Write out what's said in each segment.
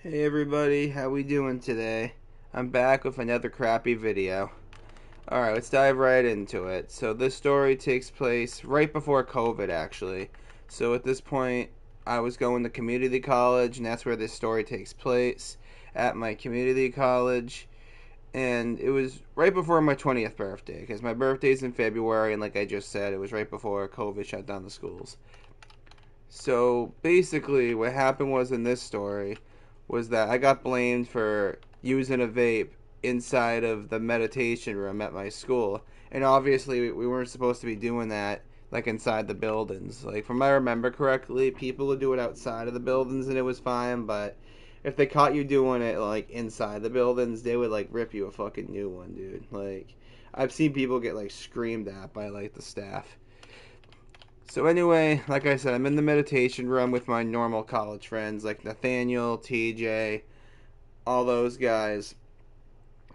Hey everybody, how we doing today? I'm back with another crappy video. Alright, let's dive right into it. So this story takes place right before COVID actually. So at this point, I was going to community college and that's where this story takes place, at my community college. And it was right before my 20th birthday, because my birthday's in February, and like I just said, it was right before COVID shut down the schools. So basically, what happened was in this story was that I got blamed for using a vape inside of the meditation room at my school. And obviously, we weren't supposed to be doing that like inside the buildings. Like, from what I remember correctly, people would do it outside of the buildings and it was fine, but if they caught you doing it like inside the buildings, they would like rip you a fucking new one, dude. Like, I've seen people get like screamed at by like the staff. So anyway, like I said, I'm in the meditation room with my normal college friends like Nathaniel, TJ, all those guys.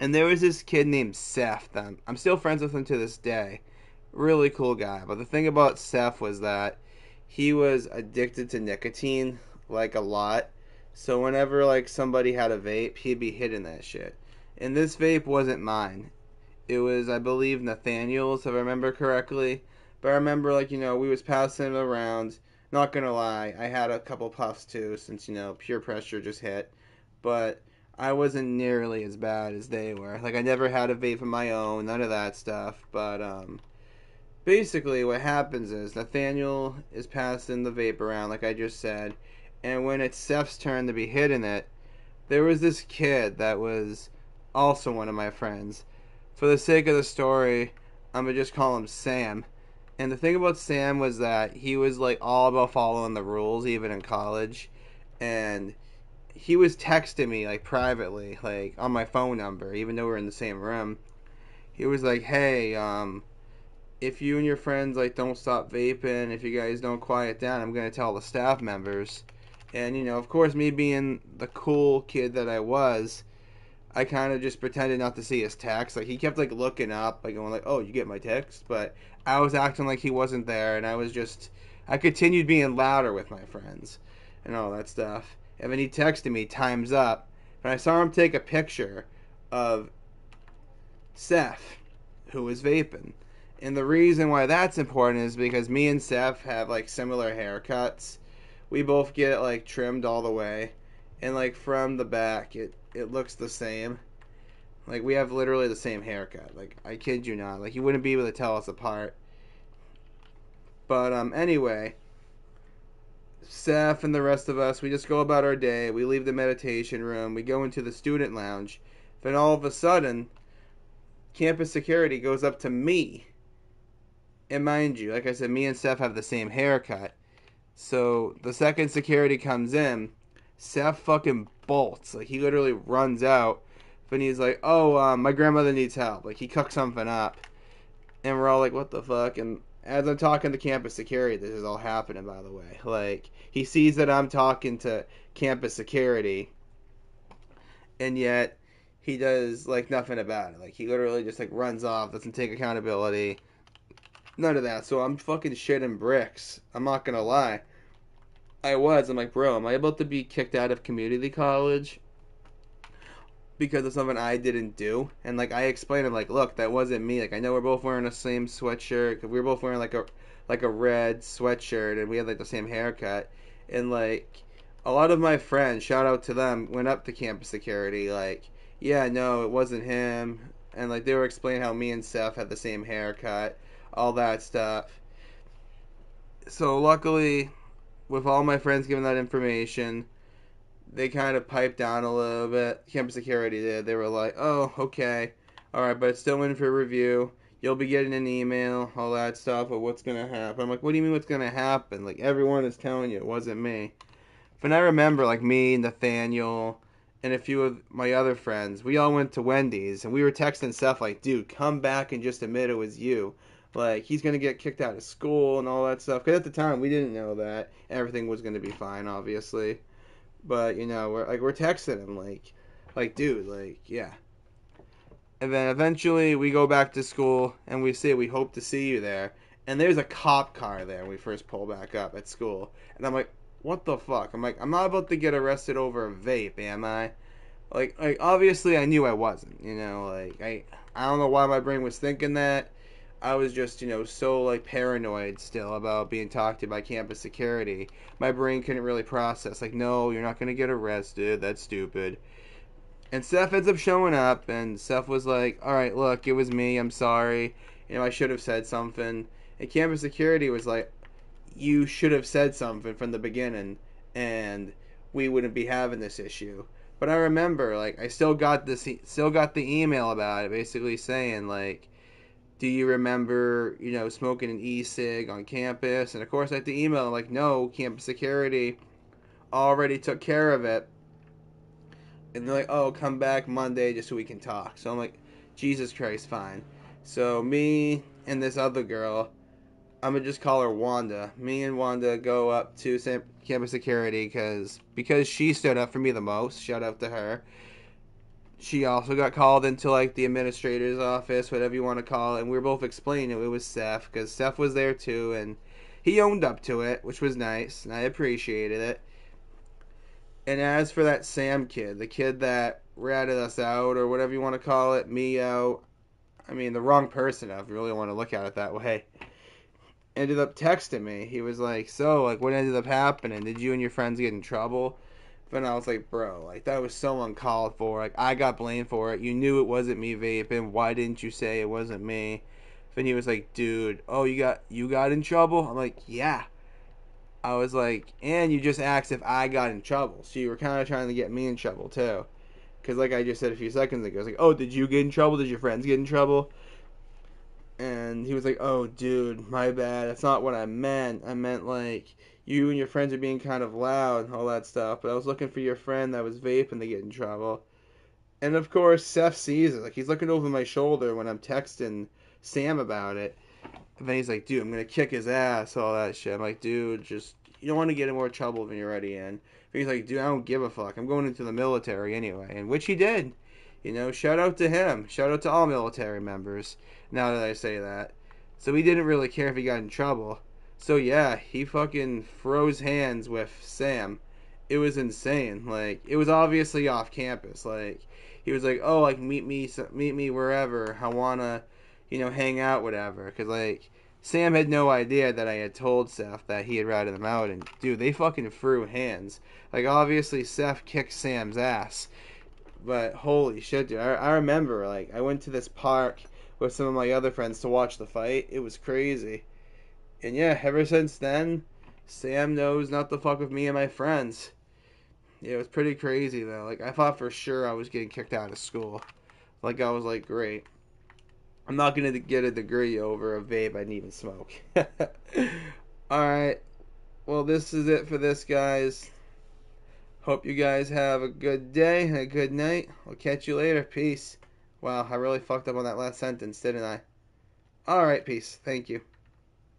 And there was this kid named Seth. I'm still friends with him to this day. Really cool guy. But the thing about Seth was that he was addicted to nicotine, like a lot. So whenever like somebody had a vape, he'd be hitting that shit. And this vape wasn't mine. It was, I believe, Nathaniel's, if I remember correctly. But I remember, like, we was passing it around. Not gonna lie, I had a couple puffs too, since, peer pressure just hit. But I wasn't nearly as bad as they were. Like, I never had a vape of my own, none of that stuff. But, basically, what happens is Nathaniel is passing the vape around, like I just said. And when it's Seth's turn to be hitting it, there was this kid that was also one of my friends. For the sake of the story, I'm gonna just call him Sam. And the thing about Sam was that he was like all about following the rules, even in college. And he was texting me like privately, like on my phone number, even though we're in the same room. He was like, "Hey, if you and your friends like don't stop vaping, if you guys don't quiet down, I'm gonna tell the staff members." And of course, me being the cool kid that I was, I kind of just pretended not to see his text. Like he kept like looking up, like going like, "Oh, you get my text?" But I was acting like he wasn't there, and I continued being louder with my friends, and all that stuff. And then he texted me, "Time's up," and I saw him take a picture of Seth, who was vaping. And the reason why that's important is because me and Seth have like similar haircuts. We both get it like trimmed all the way, and like from the back, it looks the same. Like we have literally the same haircut. Like I kid you not. Like you wouldn't be able to tell us apart. But anyway, Seth and the rest of us, we just go about our day. We leave the meditation room. We go into the student lounge. Then all of a sudden, campus security goes up to me. And mind you, like I said, me and Seth have the same haircut. So the second security comes in, Seth fucking bolts. Like he literally runs out. But he's like, "Oh, my grandmother needs help." Like he cooked something up, and we're all like, "What the fuck?" And as I'm talking to campus security, this is all happening. By the way, like he sees that I'm talking to campus security, and yet he does like nothing about it. Like he literally just like runs off, doesn't take accountability, none of that. So I'm fucking shitting bricks. I'm not gonna lie. I'm like, bro, am I about to be kicked out of community college because of something I didn't do? And like I explained, I'm like, look, that wasn't me. Like I know we're both wearing the same sweatshirt. We were both wearing like a red sweatshirt, and we had like the same haircut. And like a lot of my friends, shout out to them, went up to campus security. Like, yeah, no, it wasn't him. And like they were explaining how me and Seth had the same haircut, all that stuff. So luckily, with all my friends giving that information, they kind of piped down a little bit. Campus security did. They were like, "Oh, okay, all right, but it's still in for review. You'll be getting an email, all that stuff of what's gonna happen." I'm like, "What do you mean what's gonna happen? Like everyone is telling you it wasn't me." And I remember like me, Nathaniel, and a few of my other friends, we all went to Wendy's and we were texting Seth like, "Dude, come back and just admit it was you." Like he's gonna get kicked out of school and all that stuff. Because at the time we didn't know that everything was gonna be fine, obviously. But we're texting him like dude, like yeah. And then eventually we go back to school and we say we hope to see you there. And there's a cop car there when we first pull back up at school. And I'm like, what the fuck? I'm like, I'm not about to get arrested over a vape, am I? Like obviously I knew I wasn't, you know, like I don't know why my brain was thinking that. I was just, so like paranoid still about being talked to by campus security. My brain couldn't really process like, no, you're not going to get arrested. That's stupid. And Seth ends up showing up, and Seth was like, all right, look, it was me. I'm sorry. I should have said something. And campus security was like, you should have said something from the beginning, and we wouldn't be having this issue. But I remember, like, I still got the email about it, basically saying, like, do you remember, smoking an e-cig on campus? And of course, I had to email, like, no, campus security already took care of it. And they're like, oh, come back Monday just so we can talk. So I'm like, Jesus Christ, fine. So me and this other girl, I'm gonna just call her Wanda. Me and Wanda go up to campus security because she stood up for me the most. Shout out to her. She also got called into like the administrator's office, whatever you want to call it, and we were both explaining it was Seth because Seth was there too, and he owned up to it, which was nice, and I appreciated it. And as for that Sam kid, the kid that ratted us out or whatever you want to call it, me out, I mean the wrong person if you really want to look at it that way, ended up texting me. He was like, so, like, what ended up happening? Did you and your friends get in trouble? And I was like, bro, like, that was so uncalled for. Like, I got blamed for it. You knew it wasn't me vaping. Why didn't you say it wasn't me? And he was like, dude, oh, you got in trouble? I'm like, yeah. I was like, and you just asked if I got in trouble. So you were kind of trying to get me in trouble, too. Because, like I just said a few seconds ago, I was like, oh, did you get in trouble? Did your friends get in trouble? And he was like, oh, dude, my bad. That's not what I meant. I meant, like, you and your friends are being kind of loud and all that stuff. But I was looking for your friend that was vaping to get in trouble. And, of course, Seth sees it. Like, he's looking over my shoulder when I'm texting Sam about it. And then he's like, dude, I'm going to kick his ass, all that shit. I'm like, dude, just, you don't want to get in more trouble than you're already in. And he's like, dude, I don't give a fuck. I'm going into the military anyway. And which he did. Shout out to him. Shout out to all military members, now that I say that. So he didn't really care if he got in trouble. So yeah, he fucking froze hands with Sam. It was insane. Like, it was obviously off campus. Like, he was like, oh, like, meet me wherever. I wanna, hang out, whatever. Because, like, Sam had no idea that I had told Seth that he had ratted them out. And, dude, they fucking threw hands. Like, obviously, Seth kicked Sam's ass. But holy shit, dude! I remember, like, I went to this park with some of my other friends to watch the fight. It was crazy, and yeah, ever since then, Sam knows not to fuck with me and my friends. Yeah, it was pretty crazy though. Like, I thought for sure I was getting kicked out of school. Like, I was like, great, I'm not gonna get a degree over a vape I didn't even smoke. All right, well, this is it for this, guys. Hope you guys have a good day and a good night. I'll catch you later. Peace. Wow, I really fucked up on that last sentence, didn't I? Alright, peace. Thank you.